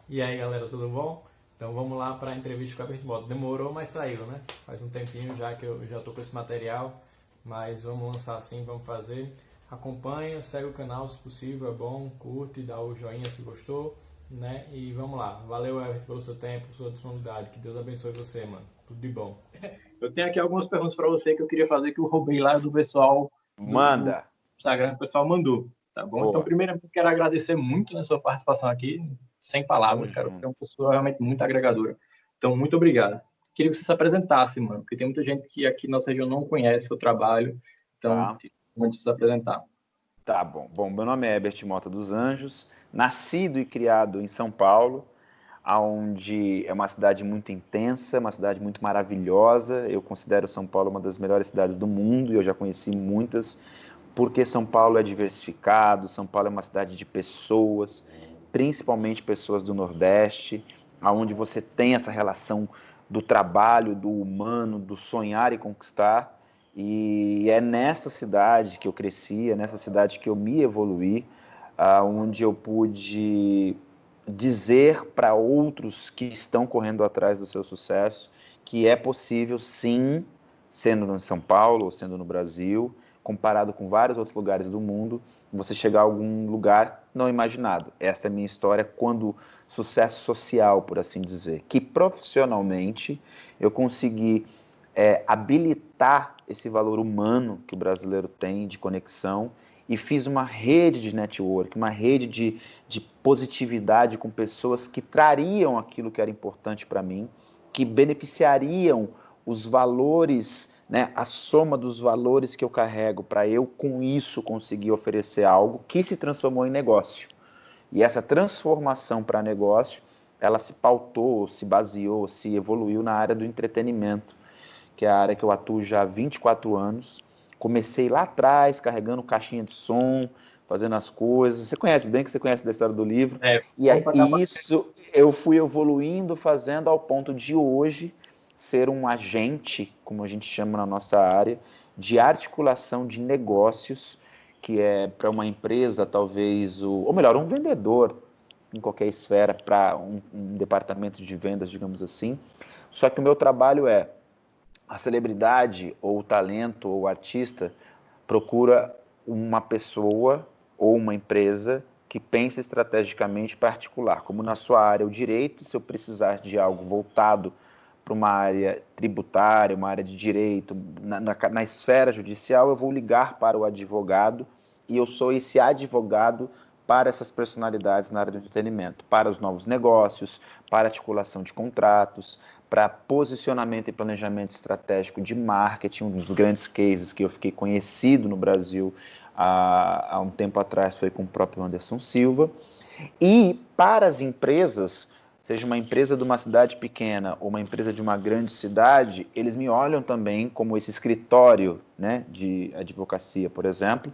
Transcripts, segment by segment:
E aí galera, tudo bom? Então vamos lá para a entrevista com a Herbert Mota. Demorou, mas saiu, né? Faz um tempinho já que eu já tô com esse material, mas vamos lançar assim, vamos fazer. Acompanha, segue o canal se possível, é bom, curte, dá o joinha se gostou, né? E vamos lá. Valeu, Herbert, pelo seu tempo, sua disponibilidade. Que Deus abençoe você, mano. Tudo de bom. Eu tenho aqui algumas perguntas para você que eu queria fazer que eu roubei lá do pessoal do Manda. Instagram, que o pessoal mandou, tá bom? Então, Boa. primeiro, eu quero agradecer muito a sua participação aqui, sem Tamo palavras, cara. Você é uma junto. pessoa realmente muito agregadora. Então, muito obrigado. Queria que você se apresentasse, mano, porque tem muita gente que aqui na nossa região não conhece o seu trabalho, então, Tá. vamos se apresentar. Tá bom. Bom, meu nome é Herbert Mota dos Anjos, nascido e criado em São Paulo, aonde é uma cidade muito intensa, uma cidade muito maravilhosa. Eu considero São Paulo uma das melhores cidades do mundo e eu já conheci muitas, porque São Paulo é diversificado, São Paulo é uma cidade de pessoas, principalmente pessoas do Nordeste, aonde você tem essa relação do trabalho, do humano, do sonhar e conquistar. E é nesta cidade que eu cresci, é nessa cidade que eu me evoluí, onde eu pude dizer para outros que estão correndo atrás do seu sucesso que é possível, sim, sendo no São Paulo ou sendo no Brasil, comparado com vários outros lugares do mundo, você chegar a algum lugar não imaginado. Essa é a minha história quando sucesso social, por assim dizer, que profissionalmente eu consegui habilitar esse valor humano que o brasileiro tem de conexão e fiz uma rede de network, uma rede de positividade com pessoas que trariam aquilo que era importante para mim, que beneficiariam os valores, né, a soma dos valores que eu carrego para eu, com isso, conseguir oferecer algo que se transformou em negócio. E essa transformação para negócio, ela se pautou, se baseou, se evoluiu na área do entretenimento, que é a área que eu atuo já há 24 anos. Comecei lá atrás, carregando caixinha de som, fazendo as coisas. Você conhece bem, que você conhece da história do livro. E Vamos para cá. isso eu fui evoluindo, fazendo ao ponto de hoje ser um agente, como a gente chama na nossa área, de articulação de negócios, que é para uma empresa, talvez, ou melhor, um vendedor em qualquer esfera, para um departamento de vendas, digamos assim. Só que o meu trabalho é a celebridade ou o talento ou o artista procura uma pessoa ou uma empresa que pense estrategicamente particular, como na sua área o direito, se eu precisar de algo voltado para uma área tributária, uma área de direito, na esfera judicial, eu vou ligar para o advogado e eu sou esse advogado para essas personalidades na área do entretenimento, para os novos negócios, para articulação de contratos, para posicionamento e planejamento estratégico de marketing. Um dos grandes cases que eu fiquei conhecido no Brasil há um tempo atrás foi com o próprio Anderson Silva. E para as empresas, seja uma empresa de uma cidade pequena ou uma empresa de uma grande cidade, eles me olham também como esse escritório, né, de advocacia, por exemplo,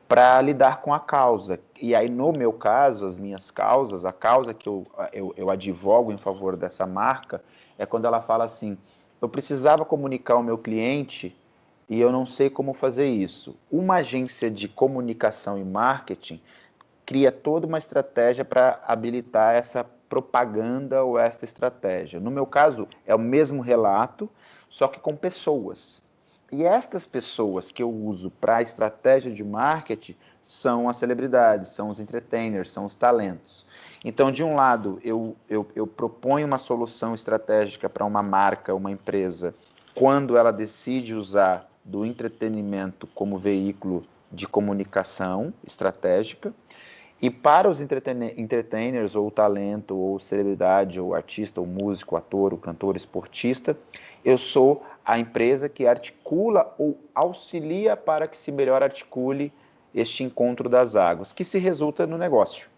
para lidar com a causa. E aí, no meu caso, as minhas causas, a causa que eu advogo em favor dessa marca, é quando ela fala assim, eu precisava comunicar ao meu cliente e eu não sei como fazer isso. Uma agência de comunicação e marketing cria toda uma estratégia para habilitar essa propaganda ou esta estratégia. No meu caso, é o mesmo relato, só que com pessoas. E estas pessoas que eu uso para a estratégia de marketing são as celebridades, são os entertainers, são os talentos. Então, de um lado, eu proponho uma solução estratégica para uma marca, uma empresa, quando ela decide usar do entretenimento como veículo de comunicação estratégica, e para os entertainers, ou talento, ou celebridade, ou artista, ou músico, ator, ou cantor, esportista, eu sou a empresa que articula ou auxilia para que se melhor articule este encontro das águas, que se resulta no negócio,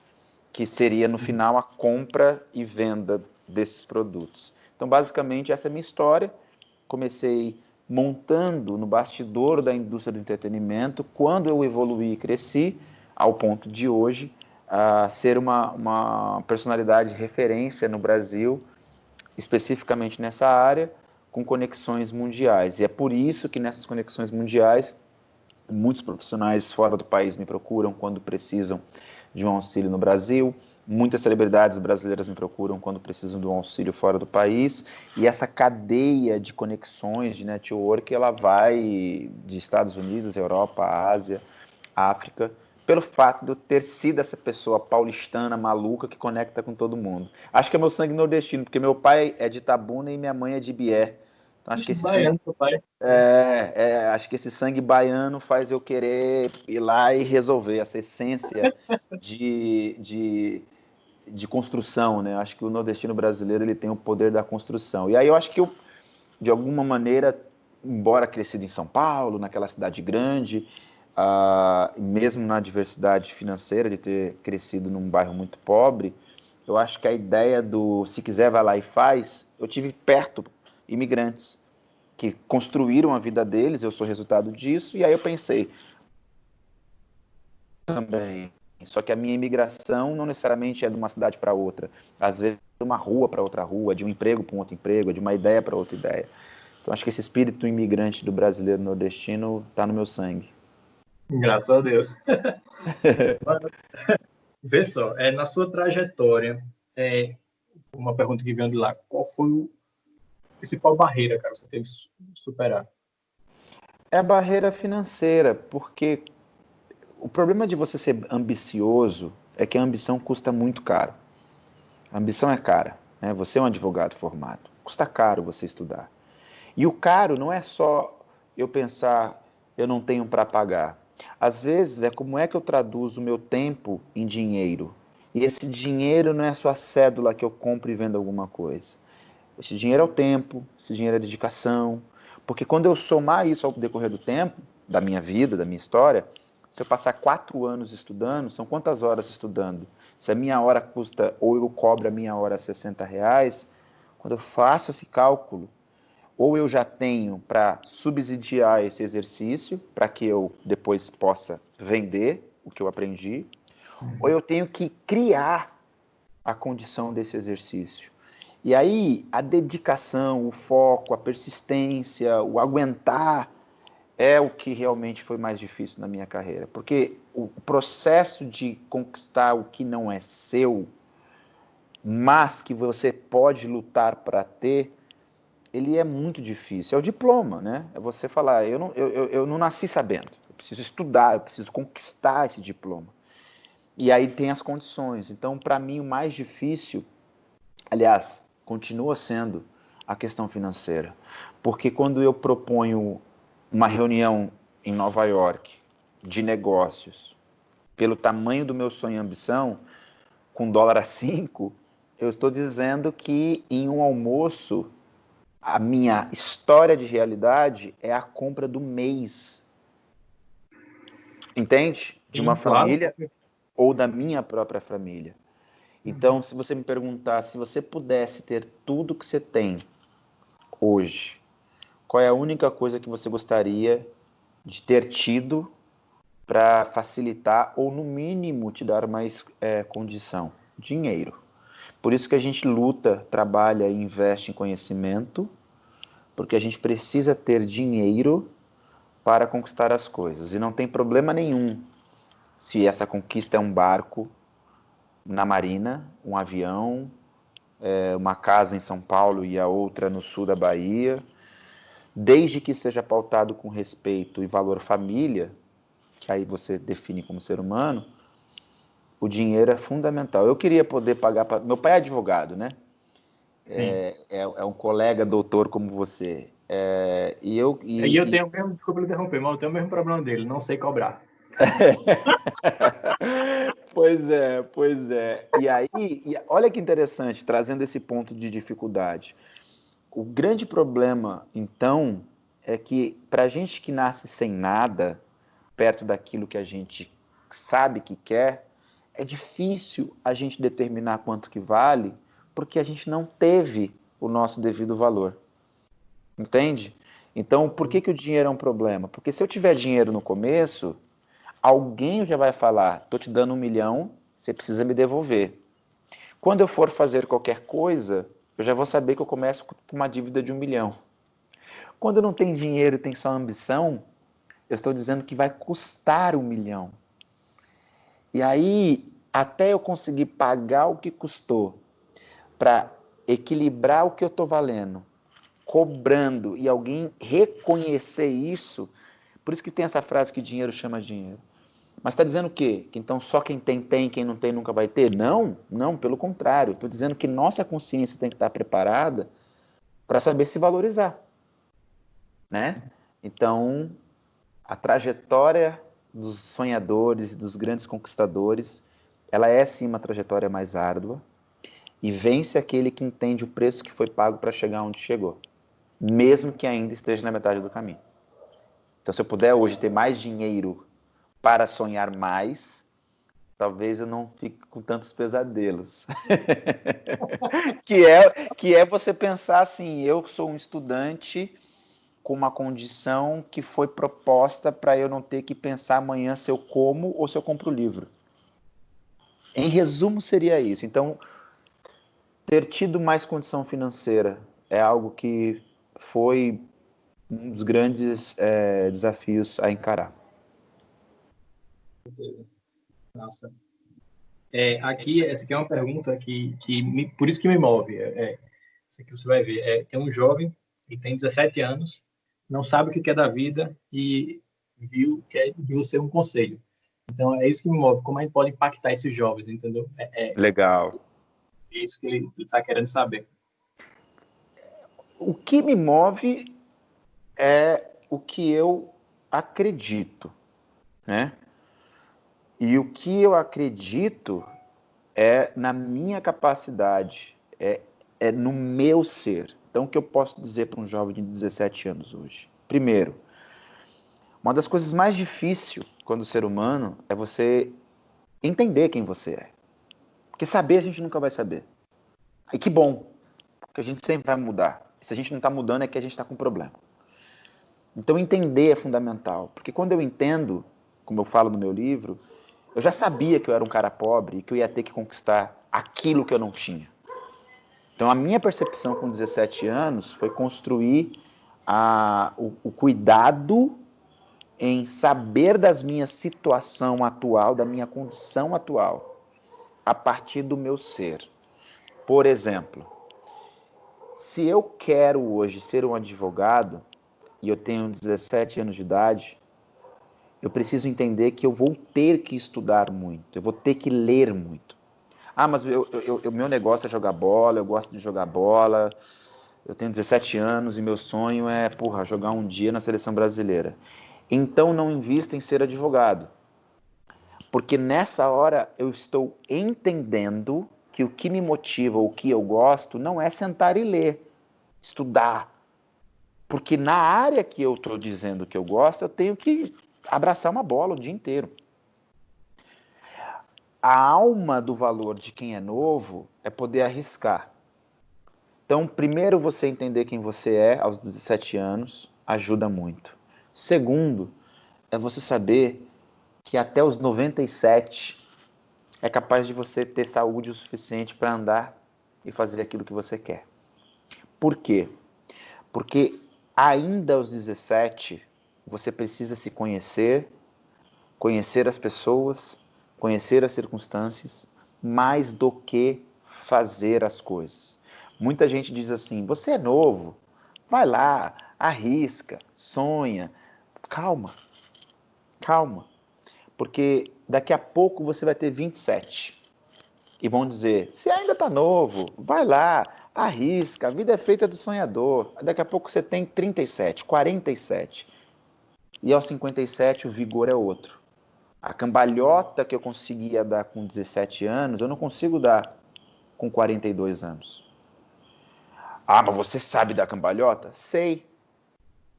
que seria no final a compra e venda desses produtos. Então, basicamente, essa é a minha história. Comecei montando no bastidor da indústria do entretenimento, quando eu evoluí e cresci, ao ponto de hoje ser uma personalidade de referência no Brasil, especificamente nessa área, com conexões mundiais. E é por isso que nessas conexões mundiais, muitos profissionais fora do país me procuram quando precisam de um auxílio no Brasil, Muitas celebridades brasileiras me procuram quando precisam de um auxílio fora do país, e essa cadeia de conexões, de network, ela vai de Estados Unidos, Europa, Ásia, África, pelo fato de eu ter sido essa pessoa paulistana, maluca, que conecta com todo mundo. Acho que é meu sangue nordestino, porque meu pai é de Itabuna e minha mãe é de Ibié. Então acho que esse sangue, Baiano, seu pai. acho que esse sangue baiano faz eu querer ir lá e resolver essa essência de, de, de construção, né? Acho que o nordestino brasileiro ele tem o poder da construção. E aí eu acho que eu, de alguma maneira, embora crescido em São Paulo, naquela cidade grande, mesmo na diversidade financeira de ter crescido num bairro muito pobre, eu acho que a ideia do se quiser vai lá e faz, eu tive perto imigrantes que construíram a vida deles, eu sou resultado disso, e aí eu pensei também. Só que a minha imigração não necessariamente é de uma cidade para outra, às vezes de uma rua para outra rua, de um emprego para um outro emprego, de uma ideia para outra ideia. Então acho que esse espírito imigrante do brasileiro nordestino está no meu sangue. Graças a Deus. Vê só, na sua trajetória, uma pergunta que veio de lá, qual foi a principal barreira, cara, que você teve que superar? É a barreira financeira, porque o problema de você ser ambicioso é que a ambição custa muito caro. A ambição é cara, né? Você é um advogado formado, custa caro você estudar. E o caro não é só eu pensar, eu não tenho para pagar. Às vezes é como é que eu traduzo o meu tempo em dinheiro. E esse dinheiro não é só a cédula que eu compro e vendo alguma coisa. Esse dinheiro é o tempo, esse dinheiro é a dedicação. Porque quando eu somar isso ao decorrer do tempo, da minha vida, da minha história, se eu passar 4 anos estudando, são quantas horas estudando? Se a minha hora custa, ou eu cobro a minha hora R$ 60, quando eu faço esse cálculo, ou eu já tenho para subsidiar esse exercício, para que eu depois possa vender o que eu aprendi, ou eu tenho que criar a condição desse exercício. E aí a dedicação, o foco, a persistência, o aguentar é o que realmente foi mais difícil na minha carreira, porque o processo de conquistar o que não é seu, mas que você pode lutar para ter, ele é muito difícil. É o diploma, né? É você falar, eu não nasci sabendo, eu preciso estudar, eu preciso conquistar esse diploma. E aí tem as condições. Então, para mim, o mais difícil, aliás, continua sendo a questão financeira. Porque quando eu proponho uma reunião em Nova York de negócios, pelo tamanho do meu sonho e ambição, com dólar a 5, eu estou dizendo que em um almoço, a minha história de realidade é a compra do mês. Entende? De uma Sim, claro. família ou da minha própria família. Então, se você me perguntar, se você pudesse ter tudo que você tem hoje, qual é a única coisa que você gostaria de ter tido para facilitar ou, no mínimo, te dar mais condição? Dinheiro. Por isso que a gente luta, trabalha e investe em conhecimento, porque a gente precisa ter dinheiro para conquistar as coisas. E não tem problema nenhum se essa conquista é um barco na marina, um avião, uma casa em São Paulo e a outra no sul da Bahia, desde que seja pautado com respeito e valor família, que aí você define como ser humano, o dinheiro é fundamental. Eu queria poder pagar para... Meu pai é advogado, né? É um colega doutor como você. E eu tenho o mesmo, desculpa lhe interromper, mas eu tenho o mesmo problema dele, não sei cobrar. Pois é, pois é. E aí, olha que interessante, trazendo esse ponto de dificuldade. O grande problema, então, é que para a gente que nasce sem nada, perto daquilo que a gente sabe que quer, é difícil a gente determinar quanto que vale, porque a gente não teve o nosso devido valor. Entende? Então, por que o dinheiro é um problema? Porque se eu tiver dinheiro no começo, alguém já vai falar, estou te dando 1 milhão, você precisa me devolver. Quando eu for fazer qualquer coisa, eu já vou saber que eu começo com uma dívida de 1 milhão. Quando não tem dinheiro e tem só ambição, eu estou dizendo que vai custar 1 milhão. E aí até eu conseguir pagar o que custou para equilibrar o que eu estou valendo, cobrando, e alguém reconhecer isso, por isso que tem essa frase que dinheiro chama dinheiro. Mas está dizendo o quê? Que então só quem tem, quem não tem nunca vai ter? Não, não, pelo contrário. Estou dizendo que nossa consciência tem que estar preparada para saber se valorizar, né? Então, a trajetória dos sonhadores e dos grandes conquistadores, ela é sim uma trajetória mais árdua, e vence aquele que entende o preço que foi pago para chegar onde chegou, mesmo que ainda esteja na metade do caminho. Então, se eu puder hoje ter mais dinheiro para sonhar mais, talvez eu não fique com tantos pesadelos. que é você pensar assim, eu sou um estudante com uma condição que foi proposta para eu não ter que pensar amanhã se eu como ou se eu compro o livro. Em resumo, seria isso. Então, ter tido mais condição financeira é algo que foi um dos grandes desafios a encarar. Nossa. Aqui, essa aqui é uma pergunta por isso que me move. Isso aqui você vai ver. Tem um jovem que tem 17 anos, não sabe o que quer da vida e viu ser um conselho. Então, é isso que me move. Como a gente pode impactar esses jovens, entendeu? Legal. É isso que ele está querendo saber. O que me move é o que eu acredito, né? E o que eu acredito é na minha capacidade, é no meu ser. Então, o que eu posso dizer para um jovem de 17 anos hoje? Primeiro, uma das coisas mais difíceis quando ser humano é você entender quem você é. Porque saber a gente nunca vai saber. E que bom, porque a gente sempre vai mudar. Se a gente não está mudando é que a gente está com problema. Então entender é fundamental, porque quando eu entendo, como eu falo no meu livro, eu já sabia que eu era um cara pobre e que eu ia ter que conquistar aquilo que eu não tinha. Então a minha percepção com 17 anos foi construir o cuidado em saber da minha situação atual, da minha condição atual, a partir do meu ser. Por exemplo, se eu quero hoje ser um advogado e eu tenho 17 anos de idade, eu preciso entender que eu vou ter que estudar muito, eu vou ter que ler muito. Ah, mas o meu negócio é jogar bola, eu gosto de jogar bola, eu tenho 17 anos e meu sonho é, jogar um dia na seleção brasileira. Então não invista em ser advogado, porque nessa hora eu estou entendendo que o que me motiva, o que eu gosto, não é sentar e ler, estudar. Porque na área que eu estou dizendo que eu gosto, eu tenho que abraçar uma bola o dia inteiro. A alma do valor de quem é novo é poder arriscar. Então, primeiro, você entender quem você é aos 17 anos ajuda muito. Segundo, é você saber que até os 97 é capaz de você ter saúde o suficiente para andar e fazer aquilo que você quer. Por quê? Porque ainda aos 17, você precisa se conhecer, conhecer as pessoas, conhecer as circunstâncias, mais do que fazer as coisas. Muita gente diz assim, você é novo, vai lá, arrisca, sonha. Calma, calma, porque daqui a pouco você vai ter 27 e vão dizer, você ainda está novo, vai lá, arrisca, a vida é feita do sonhador. Daqui a pouco você tem 37, 47 e aos 57 o vigor é outro. A cambalhota que eu conseguia dar com 17 anos, eu não consigo dar com 42 anos. Ah, mas você sabe dar cambalhota? Sei.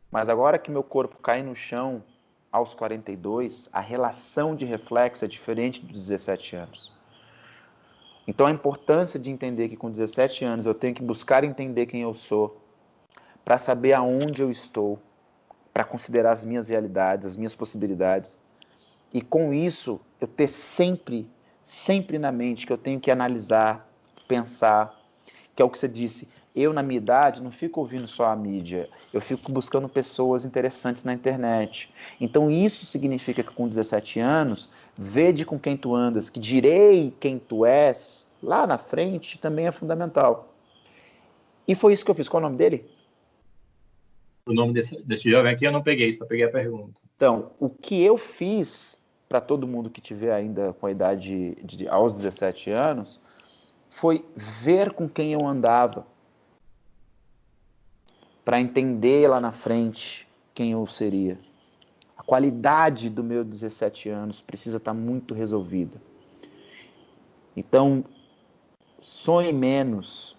Mas agora que meu corpo cai no chão aos 42, a relação de reflexo é diferente dos 17 anos. Então a importância de entender que com 17 anos eu tenho que buscar entender quem eu sou, para saber aonde eu estou, para considerar as minhas realidades, as minhas possibilidades. E com isso, eu ter sempre na mente que eu tenho que analisar, pensar, que é o que você disse, eu na minha idade não fico ouvindo só a mídia, eu fico buscando pessoas interessantes na internet. Então isso significa que com 17 anos, vede com quem tu andas, que direi quem tu és, lá na frente também é fundamental. E foi isso que eu fiz. Qual é o nome dele? O nome desse jovem aqui eu não peguei, só peguei a pergunta. Então, o que eu fiz para todo mundo que tiver ainda com a idade aos 17 anos foi ver com quem eu andava para entender lá na frente quem eu seria. A qualidade do meu 17 anos precisa estar muito resolvida. Então, sonhe menos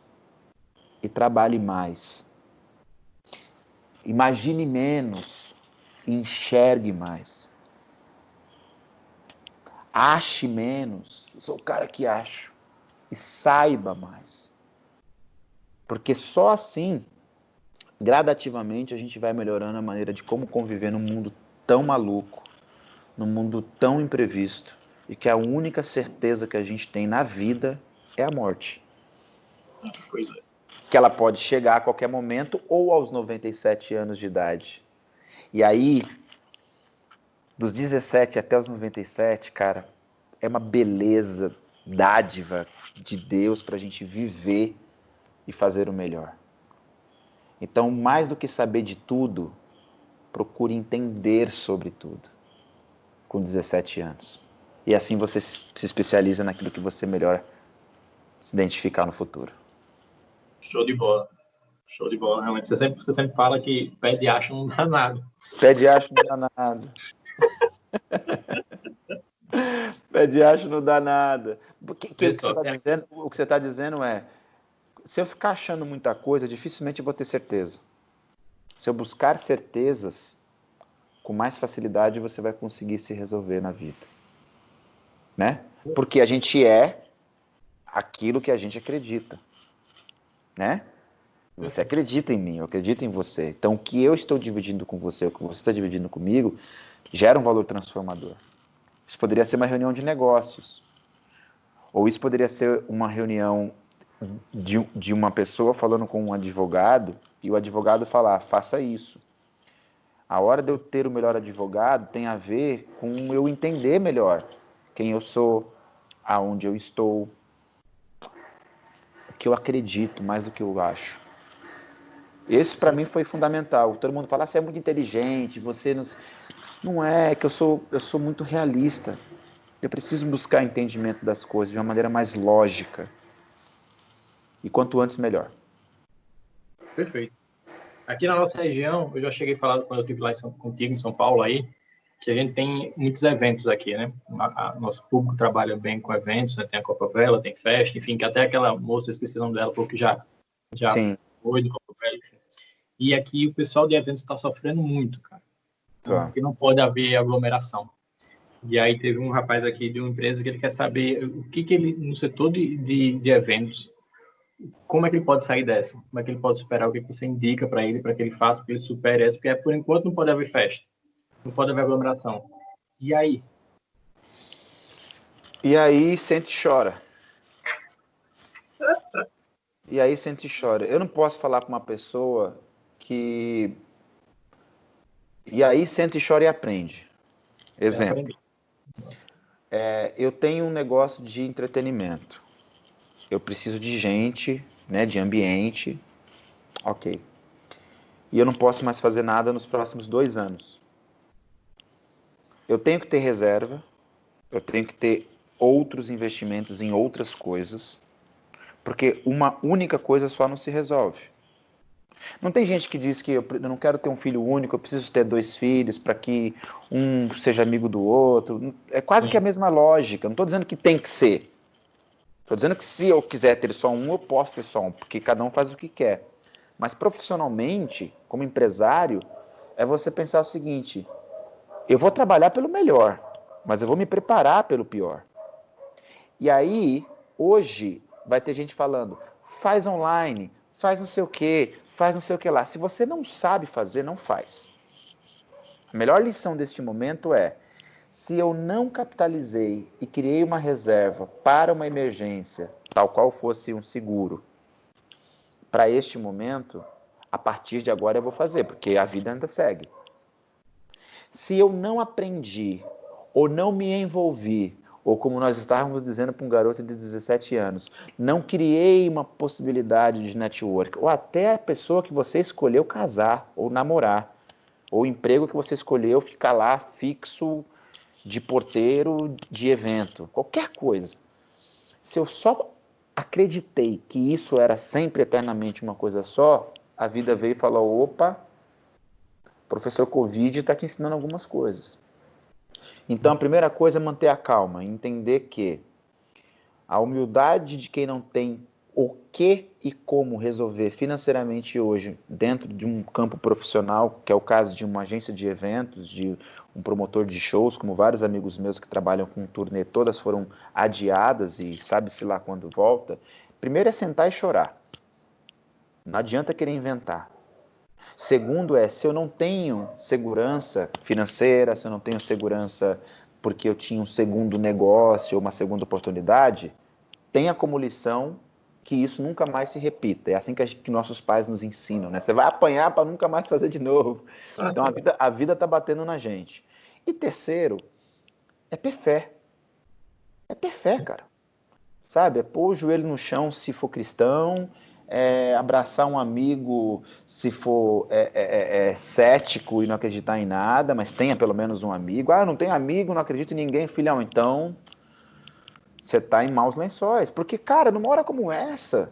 e trabalhe mais. Imagine menos e enxergue mais. Ache menos. Eu sou o cara que acho. E saiba mais. Porque só assim, gradativamente, a gente vai melhorando a maneira de como conviver num mundo tão maluco, num mundo tão imprevisto, e que a única certeza que a gente tem na vida é a morte. Pois é. Que ela pode chegar a qualquer momento ou aos 97 anos de idade. E aí, dos 17 até os 97, cara, é uma beleza, dádiva de Deus para a gente viver e fazer o melhor. Então, mais do que saber de tudo, procure entender sobre tudo com 17 anos. E assim você se especializa naquilo que você melhor se identificar no futuro. Show de bola. Show de bola. Realmente, você sempre fala que pé de acho não dá nada. Pé de acho não dá nada. Pé de acho não dá nada. O que você está dizendo é, se eu ficar achando muita coisa, dificilmente eu vou ter certeza. Se eu buscar certezas, com mais facilidade você vai conseguir se resolver na vida. Né? Porque a gente é aquilo que a gente acredita. Né? Você acredita em mim, eu acredito em você. Então, o que eu estou dividindo com você, o que você está dividindo comigo, gera um valor transformador. Isso poderia ser uma reunião de negócios. Ou isso poderia ser uma reunião de uma pessoa falando com um advogado e o advogado falar, faça isso. A hora de eu ter o melhor advogado tem a ver com eu entender melhor quem eu sou, aonde eu estou, o que eu acredito mais do que eu acho. Esse para mim foi fundamental. Todo mundo fala, você é muito inteligente, você não... Não é, que eu sou muito realista. Eu preciso buscar entendimento das coisas de uma maneira mais lógica. E quanto antes, melhor. Perfeito. Aqui na nossa região, eu já cheguei a falar quando eu estive lá contigo em São Paulo aí, que a gente tem muitos eventos aqui, né? Nosso público trabalha bem com eventos, né? Tem a Copa Vela, tem festa, enfim, que até aquela moça, eu esqueci o nome dela, falou que já Sim. foi do Copa Vela, enfim. E aqui o pessoal de eventos está sofrendo muito, cara. Tá. Porque não pode haver aglomeração. E aí teve um rapaz aqui de uma empresa que ele quer saber o que ele, no setor de eventos, como é que ele pode sair dessa? Como é que ele pode superar? O que você indica para ele que ele faça, para que ele supere essa? Porque por enquanto não pode haver festa, não pode haver aglomeração. E aí? E aí sente e chora. E aí sente e chora. Eu não posso falar com uma pessoa que... E aí sente e chora e aprende. Exemplo. Eu tenho um negócio de entretenimento. Eu preciso de gente, né, de ambiente. Ok. E eu não posso mais fazer nada nos próximos 2 anos. Eu tenho que ter reserva. Eu tenho que ter outros investimentos em outras coisas. Porque uma única coisa só não se resolve. Não tem gente que diz que eu não quero ter um filho único, eu preciso ter 2 filhos para que um seja amigo do outro. É quase que a mesma lógica. Não estou dizendo que tem que ser. Estou dizendo que se eu quiser ter só um, eu posso ter só um, porque cada um faz o que quer. Mas profissionalmente, como empresário, é você pensar o seguinte, eu vou trabalhar pelo melhor, mas eu vou me preparar pelo pior. E aí, hoje, vai ter gente falando, faz online, faz não sei o que, faz não sei o que lá. Se você não sabe fazer, não faz. A melhor lição deste momento é, se eu não capitalizei e criei uma reserva para uma emergência, tal qual fosse um seguro, para este momento, a partir de agora eu vou fazer, porque a vida ainda segue. Se eu não aprendi ou não me envolvi, ou como nós estávamos dizendo para um garoto de 17 anos, não criei uma possibilidade de network, ou até a pessoa que você escolheu casar ou namorar, ou o emprego que você escolheu ficar lá fixo de porteiro de evento, qualquer coisa. Se eu só acreditei que isso era sempre eternamente uma coisa só, a vida veio e falou, opa, o professor Covid está te ensinando algumas coisas. Então a primeira coisa é manter a calma, entender que a humildade de quem não tem o que e como resolver financeiramente hoje dentro de um campo profissional, que é o caso de uma agência de eventos, de um promotor de shows, como vários amigos meus que trabalham com turnê, todas foram adiadas e sabe-se lá quando volta. Primeiro é sentar e chorar. Não adianta querer inventar. Segundo é, se eu não tenho segurança financeira, se eu não tenho segurança porque eu tinha um segundo negócio ou uma segunda oportunidade, tenha como lição que isso nunca mais se repita. É assim que nossos pais nos ensinam, né? Você vai apanhar para nunca mais fazer de novo. Então a vida tá batendo na gente. E terceiro, é ter fé. É ter fé, cara. Sabe? É pôr o joelho no chão se for cristão, abraçar um amigo se for cético e não acreditar em nada, mas tenha pelo menos um amigo. Ah, eu não tenho amigo, não acredito em ninguém, filhão. Então, você tá em maus lençóis. Porque, cara, numa hora como essa,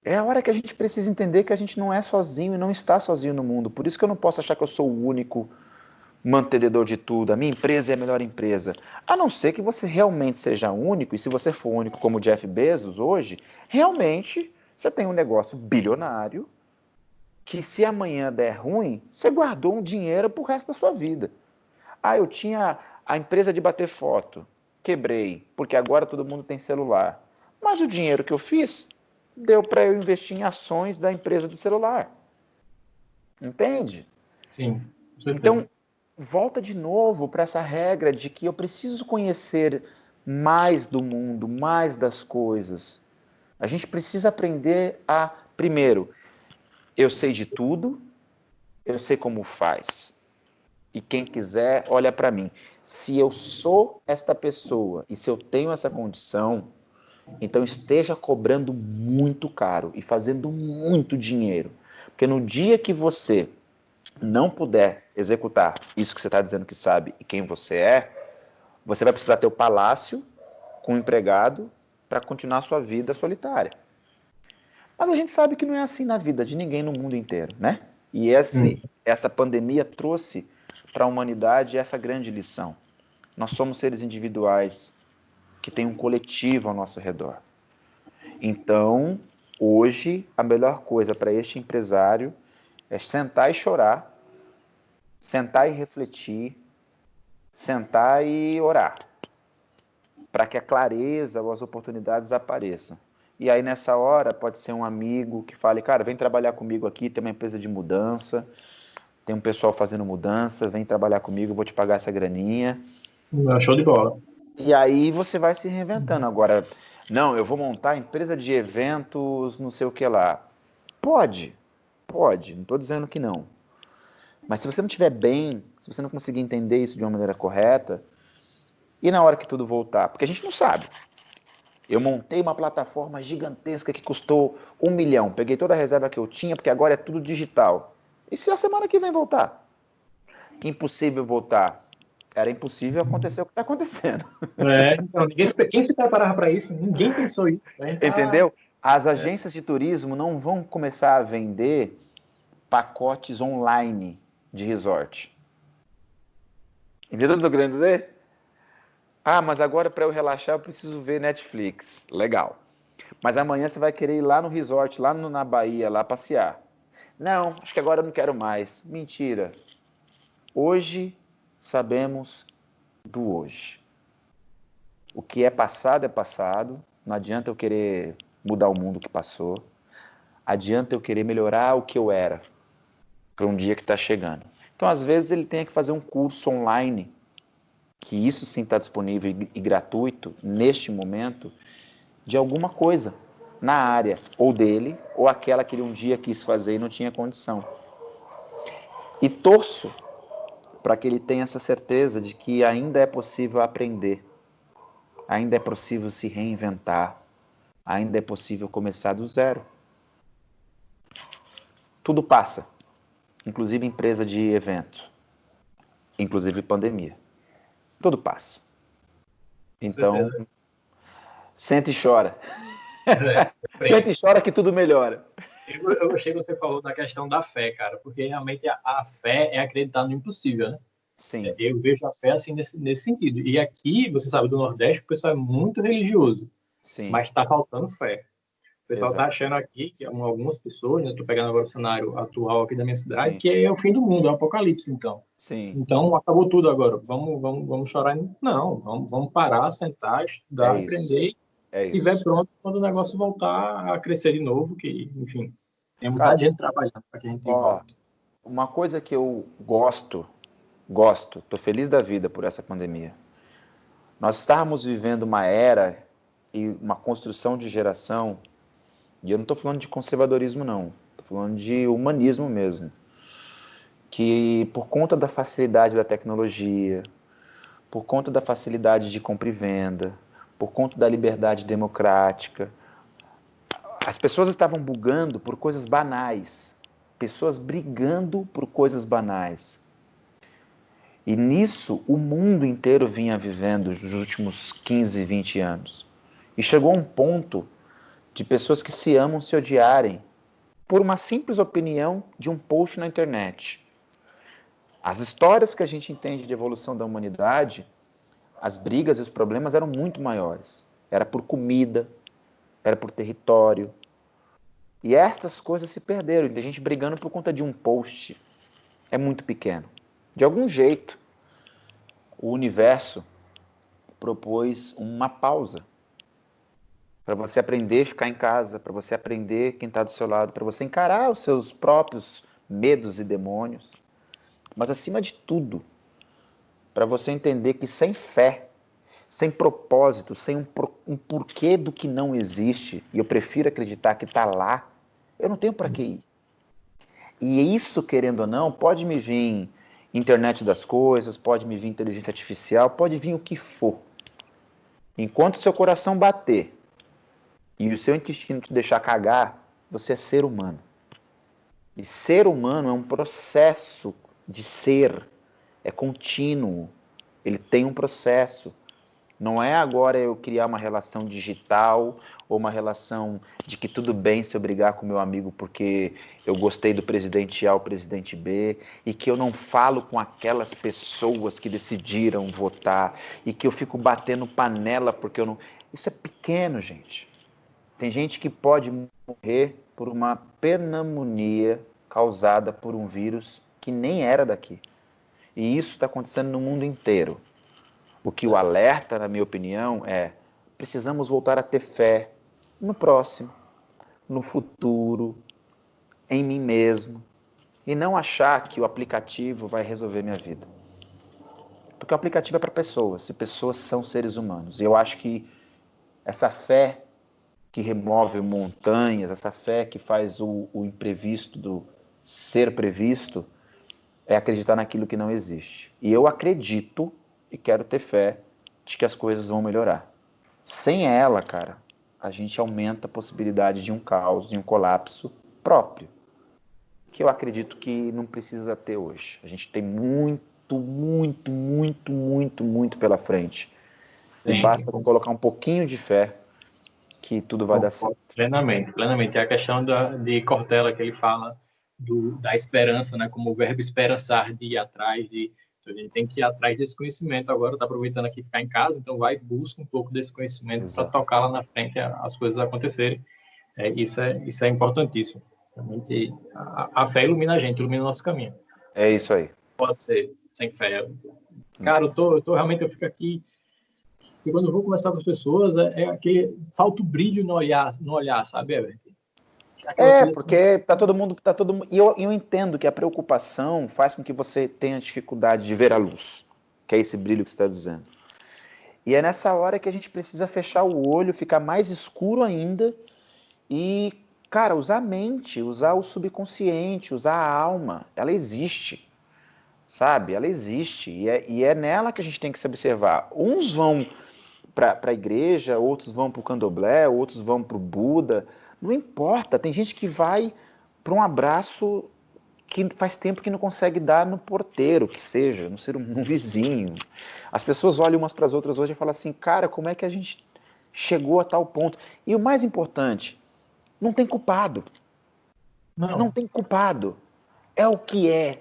é a hora que a gente precisa entender que a gente não é sozinho e não está sozinho no mundo. Por isso que eu não posso achar que eu sou o único mantenedor de tudo, a minha empresa é a melhor empresa. A não ser que você realmente seja único, e se você for único como o Jeff Bezos hoje, realmente você tem um negócio bilionário que se amanhã der ruim, você guardou um dinheiro pro resto da sua vida. Ah, eu tinha a empresa de bater foto, quebrei, porque agora todo mundo tem celular. Mas o dinheiro que eu fiz deu para eu investir em ações da empresa de celular. Entende? Sim. Então, volta de novo para essa regra de que eu preciso conhecer mais do mundo, mais das coisas. A gente precisa aprender a, primeiro, eu sei de tudo, eu sei como faz. E quem quiser, olha para mim. Se eu sou esta pessoa e se eu tenho essa condição, então esteja cobrando muito caro e fazendo muito dinheiro. Porque no dia que você não puder executar isso que você está dizendo que sabe e quem você é, você vai precisar ter o palácio com o empregado para continuar a sua vida solitária. Mas a gente sabe que não é assim na vida de ninguém no mundo inteiro, né? E essa pandemia trouxe para a humanidade essa grande lição. Nós somos seres individuais que têm um coletivo ao nosso redor. Então, hoje, a melhor coisa para este empresário é sentar e chorar, sentar e refletir, sentar e orar, para que a clareza ou as oportunidades apareçam. E aí nessa hora pode ser um amigo que fale, cara, vem trabalhar comigo aqui, tem uma empresa de mudança, tem um pessoal fazendo mudança, vem trabalhar comigo, vou te pagar essa graninha. Show de bola. E aí você vai se reinventando. Agora, não, eu vou montar a empresa de eventos, não sei o que lá. Pode, não estou dizendo que não. Mas se você não estiver bem, se você não conseguir entender isso de uma maneira correta, e na hora que tudo voltar? Porque a gente não sabe. Eu montei uma plataforma gigantesca que custou 1 milhão. Peguei toda a reserva que eu tinha, porque agora é tudo digital. E se a semana que vem voltar? Impossível voltar. Era impossível acontecer o que está acontecendo. Então, quem se preparava para isso? Ninguém pensou isso. Né? Entendeu? As agências de turismo não vão começar a vender pacotes online de resort. Entendeu o que eu estou querendo dizer? Ah, mas agora para eu relaxar eu preciso ver Netflix. Legal. Mas amanhã você vai querer ir lá no resort, lá na Bahia, lá passear. Não, acho que agora eu não quero mais. Mentira. Hoje sabemos do hoje. O que é passado. Não adianta eu querer mudar o mundo que passou. Adianta eu querer melhorar o que eu era para um dia que está chegando. Então, às vezes, ele tem que fazer um curso online, que isso sim está disponível e gratuito, neste momento, de alguma coisa na área, ou dele, ou aquela que ele um dia quis fazer e não tinha condição. E torço para que ele tenha essa certeza de que ainda é possível aprender, ainda é possível se reinventar, ainda é possível começar do zero. Tudo passa, inclusive empresa de evento, inclusive pandemia. Tudo passa. Com Então, certeza. senta e chora. Senta É, e chora que tudo melhora. eu gostei que você falou da questão da fé, cara, porque realmente a fé é acreditar no impossível, né? Sim, Eu vejo a fé assim nesse sentido. E aqui, você sabe, do Nordeste, o pessoal é muito religioso, sim, mas está faltando fé. O pessoal está exato. achando aqui, que algumas pessoas, né, estou pegando agora o cenário atual aqui da minha cidade, Sim, que é o fim do mundo, é o apocalipse, então. sim, Então, acabou tudo agora. Vamos chorar. Não, vamos parar, sentar, é estudar, isso. aprender. É E estiver isso. pronto, quando o negócio voltar a crescer de novo, que, enfim, tem muita Cara, gente trabalhando para que a gente ó, volte. uma coisa que eu tô feliz da vida por essa pandemia. Nós estávamos vivendo uma era e uma construção de geração, e eu não estou falando de conservadorismo, não. Estou falando de humanismo mesmo. Que por conta da facilidade da tecnologia, por conta da facilidade de compra e venda, por conta da liberdade democrática, as pessoas estavam bugando por coisas banais. Pessoas brigando por coisas banais. E nisso o mundo inteiro vinha vivendo nos últimos 15, 20 anos. E chegou a um ponto de pessoas que se amam se odiarem por uma simples opinião de um post na internet. As histórias que a gente entende de evolução da humanidade, as brigas e os problemas eram muito maiores. Era por comida, era por território. E estas coisas se perderam. A gente brigando por conta de um post é muito pequeno. De algum jeito, o universo propôs uma pausa para você aprender a ficar em casa, para você aprender quem está do seu lado, para você encarar os seus próprios medos e demônios. Mas, acima de tudo, para você entender que sem fé, sem propósito, sem um porquê do que não existe, e eu prefiro acreditar que está lá, eu não tenho para que ir. E isso, querendo ou não, pode me vir internet das coisas, pode me vir inteligência artificial, pode vir o que for. Enquanto seu coração bater e o seu intestino te deixar cagar, você é ser humano. E ser humano é um processo de ser, é contínuo, ele tem um processo. Não é agora eu criar uma relação digital ou uma relação de que tudo bem se eu brigar com meu amigo porque eu gostei do presidente A ou presidente B e que eu não falo com aquelas pessoas que decidiram votar e que eu fico batendo panela porque eu não... Isso é pequeno, gente. Tem gente que pode morrer por uma pneumonia causada por um vírus que nem era daqui. E isso está acontecendo no mundo inteiro. O que o alerta, na minha opinião, é: precisamos voltar a ter fé no próximo, no futuro, em mim mesmo, e não achar que o aplicativo vai resolver minha vida. Porque o aplicativo é para pessoas, e pessoas são seres humanos. E eu acho que essa fé que remove montanhas, essa fé que faz o imprevisto do ser previsto, é acreditar naquilo que não existe. E eu acredito e quero ter fé de que as coisas vão melhorar. Sem ela, cara, a gente aumenta a possibilidade de um caos e um colapso próprio, que eu acredito que não precisa ter hoje. A gente tem muito, muito, muito, muito, muito pela frente. E Sim, basta colocar um pouquinho de fé que tudo vai dar certo. concordo plenamente, plenamente. É a questão de Cortella que ele fala da esperança, né? Como o verbo esperançar, de ir atrás, então a gente tem que ir atrás desse conhecimento agora, está aproveitando aqui ficar em casa, então vai e busca um pouco desse conhecimento para Exato. tocar lá na frente as coisas acontecerem. Isso é importantíssimo. Realmente, a fé ilumina a gente, ilumina o nosso caminho. É isso aí. Pode ser sem fé. Cara, eu fico aqui. E quando eu vou conversar com as pessoas, é aquele falta o brilho no olhar, sabe, Everett? Aquela É, coisa assim, porque tá todo mundo, e eu entendo que a preocupação faz com que você tenha dificuldade de ver a luz, que é esse brilho que você está dizendo. E é nessa hora que a gente precisa fechar o olho, ficar mais escuro ainda e, cara, usar a mente, usar o subconsciente, usar a alma. Ela existe. sabe? Ela existe e é nela que a gente tem que se observar. Uns vão para a igreja, outros vão para o candomblé, outros vão para o Buda. Não importa, tem gente que vai para um abraço que faz tempo que não consegue dar no porteiro, que seja, no ser um vizinho. As pessoas olham umas para as outras hoje e falam assim, cara, como é que a gente chegou a tal ponto? E o mais importante, não tem culpado. Não tem culpado. É o que é.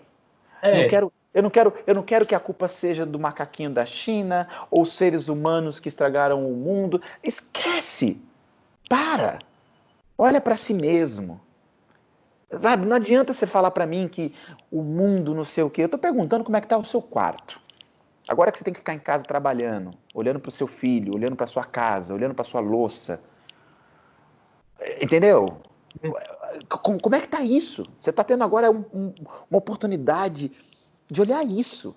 Eu não quero que a culpa seja do macaquinho da China ou seres humanos que estragaram o mundo. Esquece! Para! Olha para si mesmo. Sabe, não adianta você falar para mim que o mundo não sei o quê. Eu estou perguntando como é que está o seu quarto. Agora que você tem que ficar em casa trabalhando, olhando para o seu filho, olhando para sua casa, olhando para sua louça. Entendeu? Como é que está isso? Você está tendo agora uma oportunidade de olhar isso.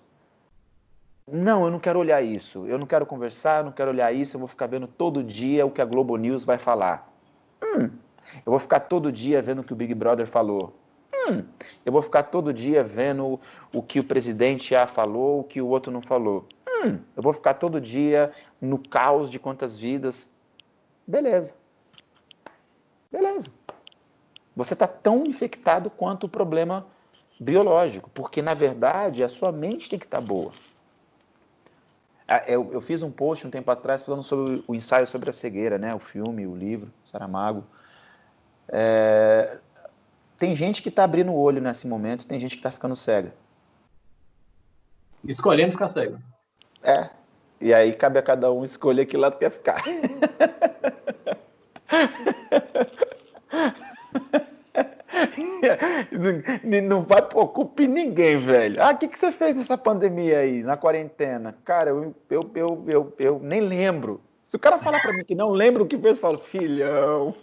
Não, eu não quero olhar isso. Eu não quero conversar, eu não quero olhar isso. Eu vou ficar vendo todo dia o que a Globo News vai falar. Eu vou ficar todo dia vendo o que o Big Brother falou. Eu vou ficar todo dia vendo o que o presidente A falou, o que o outro não falou. Eu vou ficar todo dia no caos de quantas vidas. Beleza. Beleza. Você está tão infectado quanto o problema biológico, porque, na verdade, a sua mente tem que estar boa. Eu fiz um post um tempo atrás falando sobre o ensaio sobre a cegueira, né? O filme, o livro, Saramago. Tem gente que está abrindo o olho nesse momento, tem gente que está ficando cega. Escolhendo ficar cego. E aí cabe a cada um escolher que lado quer ficar. Não vai pôr culpa em ninguém, velho. O que você fez nessa pandemia aí, na quarentena? Cara, eu nem lembro. Se o cara falar pra mim que não lembra o que fez, eu falo, filhão.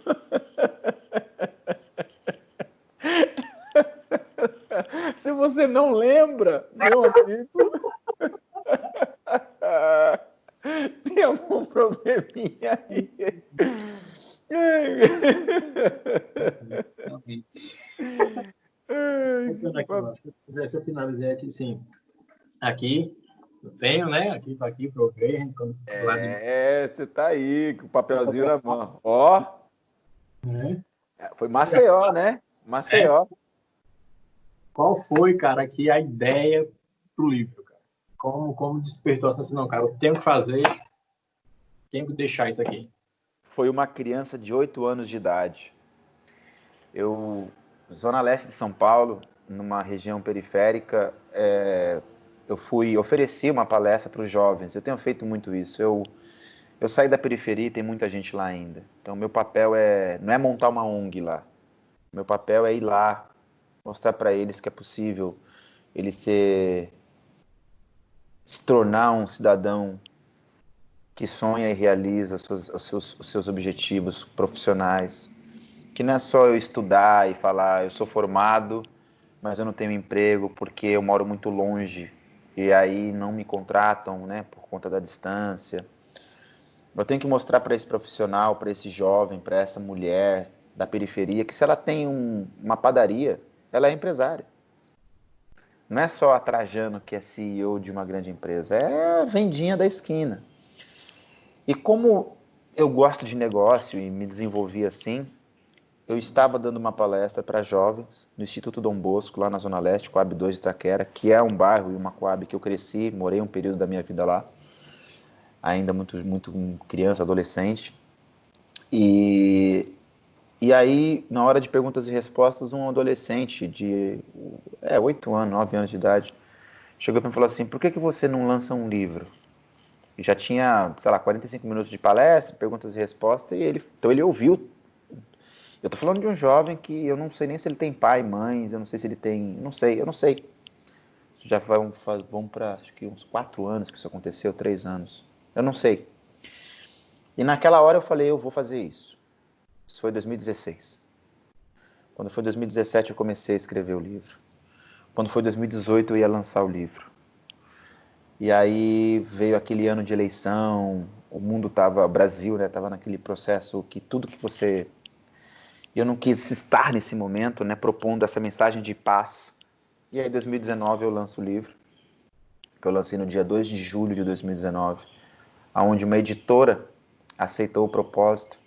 Se você não lembra, meu amigo, tem algum probleminha aí. Se eu finalizei aqui, sim. Aqui, eu tenho, né? Aqui, provei. Você tá aí, com o papelzinho na mão. Ó. Foi Maceió, né? Maceió. Qual foi, cara, aqui a ideia pro livro, cara? Como despertou assim, não, cara, eu tenho que fazer, tenho que deixar isso aqui. Foi uma criança de 8 anos de idade. Zona Leste de São Paulo, numa região periférica, ofereci uma palestra para os jovens. Eu tenho feito muito isso. Eu saí da periferia e tem muita gente lá ainda. Então, meu papel não é montar uma ONG lá. Meu papel é ir lá, mostrar para eles que é possível ele se tornar um cidadão que sonha e realiza os seus objetivos profissionais. Que não é só eu estudar e falar, eu sou formado, mas eu não tenho emprego porque eu moro muito longe e aí não me contratam, né, por conta da distância. Eu tenho que mostrar para esse profissional, para esse jovem, para essa mulher da periferia, que se ela tem uma padaria, ela é empresária. Não é só a Trajano que é CEO de uma grande empresa, é a vendinha da esquina. E como eu gosto de negócio e me desenvolvi assim, eu estava dando uma palestra para jovens no Instituto Dom Bosco, lá na Zona Leste, Coab 2 de Itaquera, que é um bairro e uma Coab que eu cresci, morei um período da minha vida lá, ainda muito, muito criança, adolescente. E aí, na hora de perguntas e respostas, um adolescente de 8 anos, 9 anos de idade, chegou para mim e falou assim, por que você não lança um livro? E já tinha, 45 minutos de palestra, perguntas e respostas, então ele ouviu. Eu tô falando de um jovem que eu não sei nem se ele tem pai, mães, eu não sei se ele tem, eu não sei. Já vão para acho que uns 4 anos que isso aconteceu, 3 anos. Eu não sei. E naquela hora eu falei, eu vou fazer isso. Isso foi 2016. Quando foi 2017 eu comecei a escrever o livro. Quando foi 2018 eu ia lançar o livro. E aí veio aquele ano de eleição, o Brasil, né, tava naquele processo que tudo que eu não quis estar nesse momento, né, propondo essa mensagem de paz, E aí, em 2019, eu lanço o livro, que eu lancei no dia 2 de julho de 2019, onde uma editora aceitou o propósito,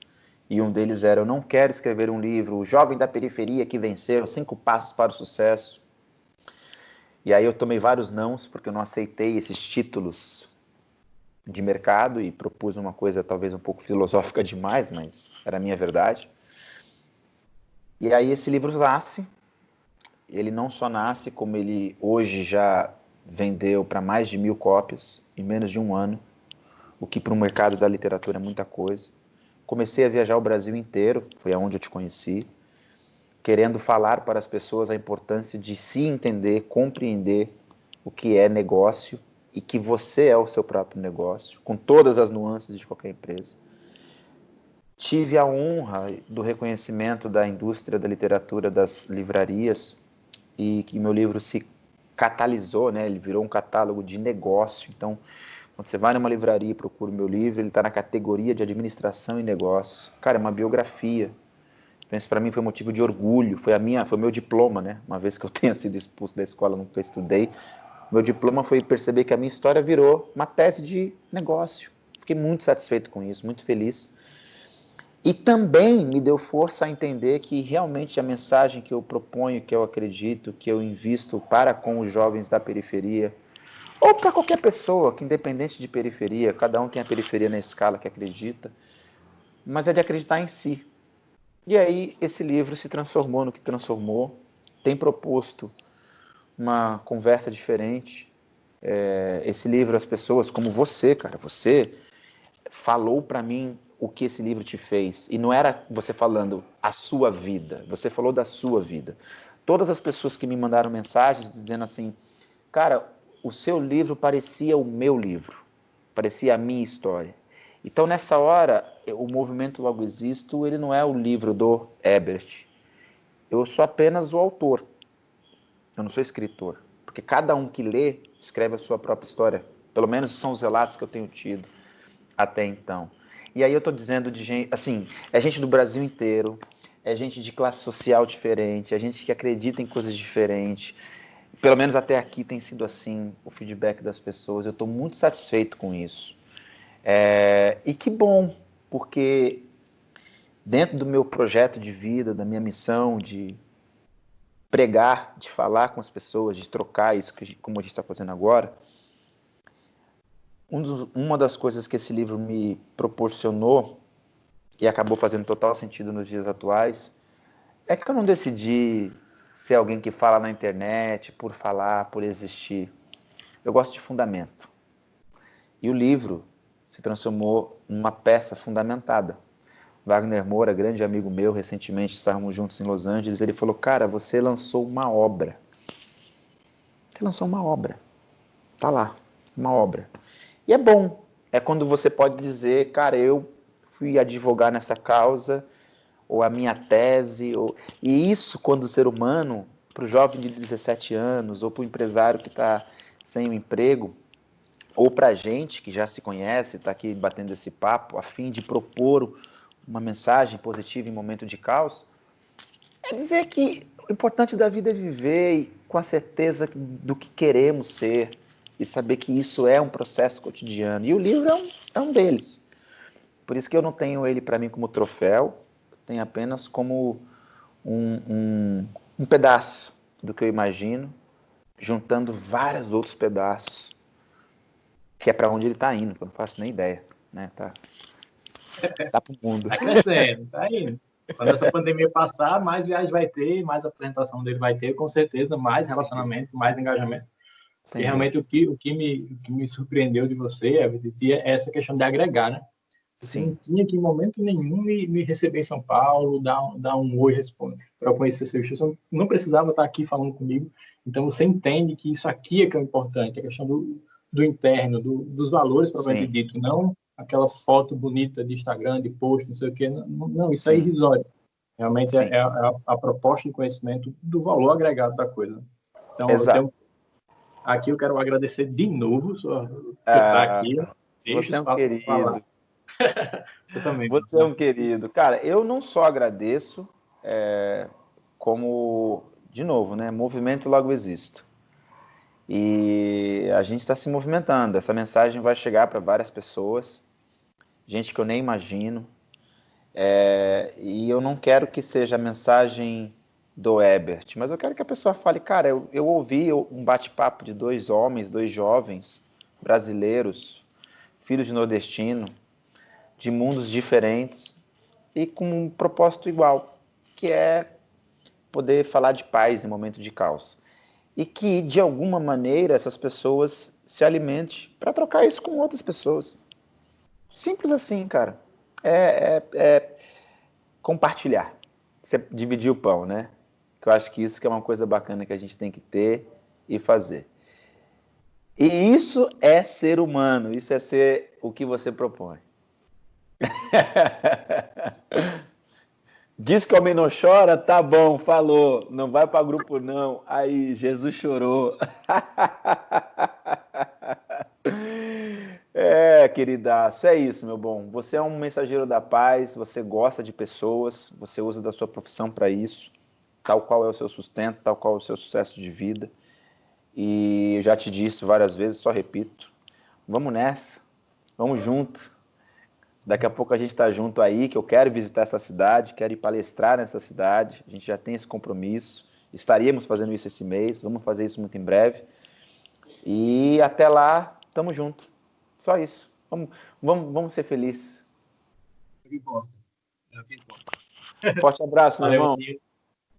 e um deles era: eu não quero escrever um livro, o jovem da periferia que venceu, 5 passos para o sucesso. E aí eu tomei vários nãos, porque eu não aceitei esses títulos de mercado e propus uma coisa talvez um pouco filosófica demais, mas era a minha verdade. E aí esse livro nasce, ele não só nasce, como ele hoje já vendeu para mais de 1.000 cópias em menos de um ano, o que para o mercado da literatura é muita coisa. Comecei a viajar o Brasil inteiro, foi aonde eu te conheci, querendo falar para as pessoas a importância de se entender, compreender o que é negócio e que você é o seu próprio negócio, com todas as nuances de qualquer empresa. Tive a honra do reconhecimento da indústria da literatura, das livrarias, e que meu livro se catalisou, né? Ele virou um catálogo de negócio. Então, quando você vai numa livraria e procura o meu livro, ele está na categoria de administração e negócios. Cara, é uma biografia. Então, isso para mim foi motivo de orgulho. Foi o meu diploma, né? Uma vez que eu tenha sido expulso da escola, nunca estudei. Meu diploma foi perceber que a minha história virou uma tese de negócio. Fiquei muito satisfeito com isso, muito feliz. E também me deu força a entender que realmente a mensagem que eu proponho, que eu acredito, que eu invisto para com os jovens da periferia, ou para qualquer pessoa, que independente de periferia, cada um tem a periferia na escala que acredita, mas é de acreditar em si. E aí esse livro se transformou no que transformou, tem proposto uma conversa diferente. Esse livro, as pessoas como você, cara, você falou para mim o que esse livro te fez. E não era você falando a sua vida, você falou da sua vida. Todas as pessoas que me mandaram mensagens dizendo assim: cara, o seu livro parecia o meu livro, parecia a minha história. Então, nessa hora, o Movimento Logo Existo, ele não é o livro do Herbert. Eu sou apenas o autor. Eu não sou escritor. Porque cada um que lê, escreve a sua própria história. Pelo menos são os relatos que eu tenho tido até então. E aí eu estou dizendo de gente, assim, é gente do Brasil inteiro, é gente de classe social diferente, é gente que acredita em coisas diferentes. Pelo menos até aqui tem sido assim o feedback das pessoas. Eu estou muito satisfeito com isso. E que bom, porque dentro do meu projeto de vida, da minha missão de pregar, de falar com as pessoas, de trocar isso, como a gente está fazendo agora, uma das coisas que esse livro me proporcionou e acabou fazendo total sentido nos dias atuais é que eu não decidi ser alguém que fala na internet por falar, por existir. Eu gosto de fundamento. E o livro se transformou numa peça fundamentada. Wagner Moura, grande amigo meu, recentemente estávamos juntos em Los Angeles, ele falou: cara, você lançou uma obra. Você lançou uma obra. Tá lá, uma obra. E é bom. É quando você pode dizer: cara, eu fui advogar nessa causa, ou a minha tese. E isso, quando o ser humano, para o jovem de 17 anos, ou para o empresário que está sem um emprego, ou para a gente que já se conhece, está aqui batendo esse papo, a fim de propor uma mensagem positiva em momento de caos, é dizer que o importante da vida é viver com a certeza do que queremos ser e saber que isso é um processo cotidiano. E o livro é um deles. Por isso que eu não tenho ele para mim como troféu, tenho apenas como um pedaço do que eu imagino, juntando vários outros pedaços, que é para onde ele está indo, que eu não faço nem ideia. Né? Tá pro mundo. Tá crescendo, tá indo. Quando essa pandemia passar, mais viagem vai ter, mais apresentação dele vai ter, com certeza, mais relacionamento, mais engajamento. E realmente o que me surpreendeu de você, é essa questão de agregar, né? Você não tinha que, em momento nenhum, me receber em São Paulo, dar um oi, responder, para eu conhecer seu estilo. Você não precisava estar aqui falando comigo. Então, você entende que isso aqui é que é importante, a questão do interno, dos valores, propriamente dito, não aquela foto bonita de Instagram, de post, não sei o quê. Não, isso é irrisório. Realmente é a proposta de conhecimento do valor agregado da coisa. Então, aqui eu quero agradecer de novo você estar aqui. Você é um querido. Eu também. Você é um querido. Cara, eu não só agradeço, como De novo, né? Movimento logo existo. E a gente está se movimentando. Essa mensagem vai chegar para várias pessoas, gente que eu nem imagino. E eu não quero que seja a mensagem do Ebert, mas eu quero que a pessoa fale, cara, eu ouvi um bate-papo de 2 homens, 2 jovens brasileiros, filhos de nordestino, de mundos diferentes e com um propósito igual, que é poder falar de paz em momento de caos. E que, de alguma maneira, essas pessoas se alimentem para trocar isso com outras pessoas. Simples assim, cara. É compartilhar. Você dividir o pão, né? Que eu acho que isso que é uma coisa bacana que a gente tem que ter e fazer. E isso é ser humano, isso é ser o que você propõe. Diz que o homem não chora, tá bom, falou. Não vai para grupo não. Aí, Jesus chorou. Queridaço, é isso, meu bom. Você é um mensageiro da paz, você gosta de pessoas, você usa da sua profissão para isso, tal qual é o seu sustento, tal qual é o seu sucesso de vida. E eu já te disse várias vezes, só repito, vamos nessa, vamos junto. Daqui a pouco a gente está junto aí, que eu quero visitar essa cidade, quero ir palestrar nessa cidade, a gente já tem esse compromisso, estaríamos fazendo isso esse mês, vamos fazer isso muito em breve. E até lá, tamo junto. Só isso. Vamos ser felizes. É o que importa. É o que importa. Forte abraço, meu Valeu, irmão.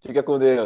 Fica com Deus.